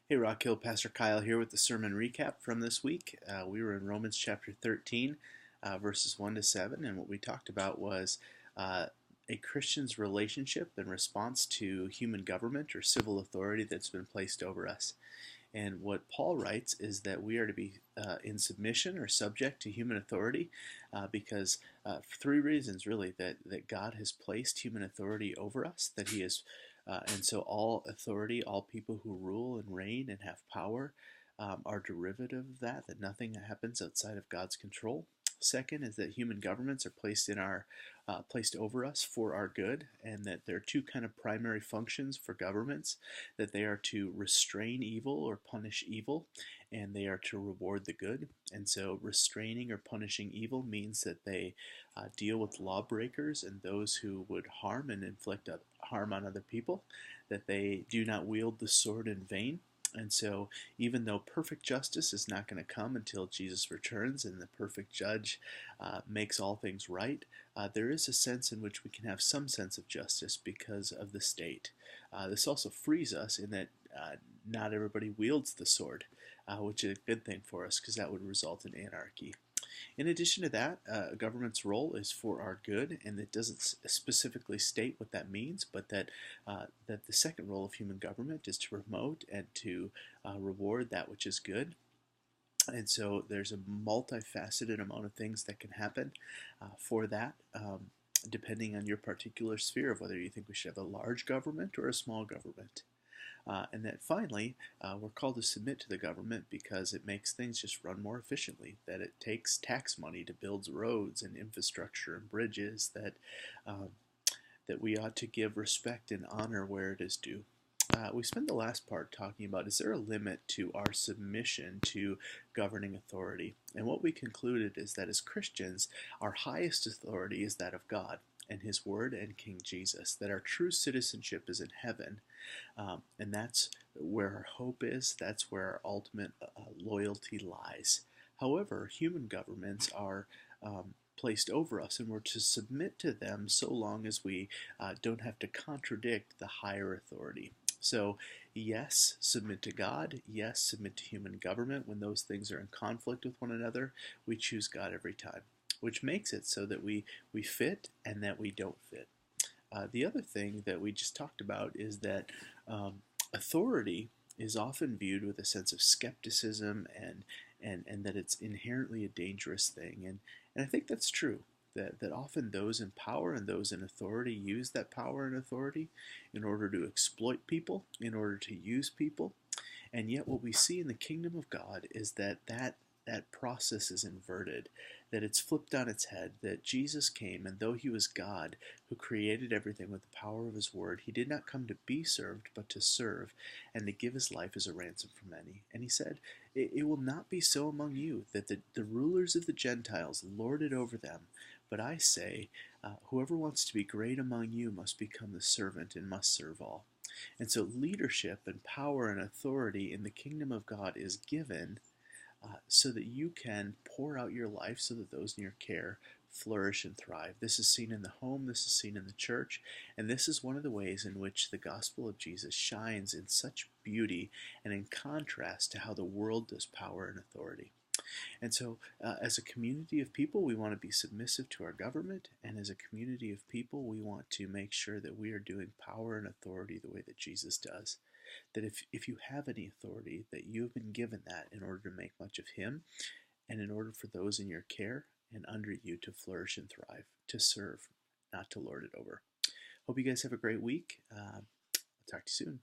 Hey, Rock Hill, Pastor Kyle here with the sermon recap from this week. We were in Romans chapter 13, verses 1 to 7, and what we talked about was uh, a Christian's relationship in response to human government or civil authority that's been placed over us. And what Paul writes is that we are to be in submission or subject to human authority for three reasons, really, that God has placed human authority over us, that He is, and so all authority, all people who rule and reign and have power are derivative of that nothing happens outside of God's control. Second is that human governments are placed over us for our good, and that there are two kind of primary functions for governments: that they are to restrain evil or punish evil, and they are to reward the good. And so, restraining or punishing evil means that they deal with lawbreakers and those who would harm and inflict harm on other people, that they do not wield the sword in vain. And so, even though perfect justice is not going to come until Jesus returns and the perfect judge makes all things right, there is a sense in which we can have some sense of justice because of the state. This also frees us in that not everybody wields the sword, which is a good thing for us because that would result in anarchy. In addition to that, a government's role is for our good, and it doesn't specifically state what that means, but that the second role of human government is to promote and to reward that which is good. And so there's a multifaceted amount of things that can happen for that, depending on your particular sphere of whether you think we should have a large government or a small government. And then finally, we're called to submit to the government because it makes things just run more efficiently, that it takes tax money to build roads and infrastructure and bridges, um, that we ought to give respect and honor where it is due. We spent the last part talking about, is there a limit to our submission to governing authority? And what we concluded is that as Christians, our highest authority is that of God and His Word and King Jesus, that our true citizenship is in heaven, and that's where our hope is, that's where our ultimate loyalty lies. However, human governments are placed over us, and we're to submit to them so long as we don't have to contradict the higher authority. So, yes, submit to God. Yes, submit to human government. When those things are in conflict with one another, we choose God every time, which makes it so that we fit and that we don't fit. The other thing that we just talked about is that authority is often viewed with a sense of skepticism and that it's inherently a dangerous thing. And I think that's true. That often those in power and those in authority use that power and authority in order to exploit people, in order to use people. And yet what we see in the kingdom of God is that process is inverted, that it's flipped on its head, that Jesus came, and though He was God who created everything with the power of His word, He did not come to be served, but to serve, and to give His life as a ransom for many. And He said, it will not be so among you, that the rulers of the Gentiles lord it over them, but I say, whoever wants to be great among you must become the servant and must serve all. And so leadership and power and authority in the kingdom of God is given so that you can pour out your life so that those in your care flourish and thrive. This is seen in the home, this is seen in the church, and this is one of the ways in which the gospel of Jesus shines in such beauty and in contrast to how the world does power and authority. And so, as a community of people, we want to be submissive to our government, and as a community of people, we want to make sure that we are doing power and authority the way that Jesus does. That if you have any authority, that you've been given that in order to make much of Him, and in order for those in your care and under you to flourish and thrive, to serve, not to lord it over. Hope you guys have a great week. I'll talk to you soon.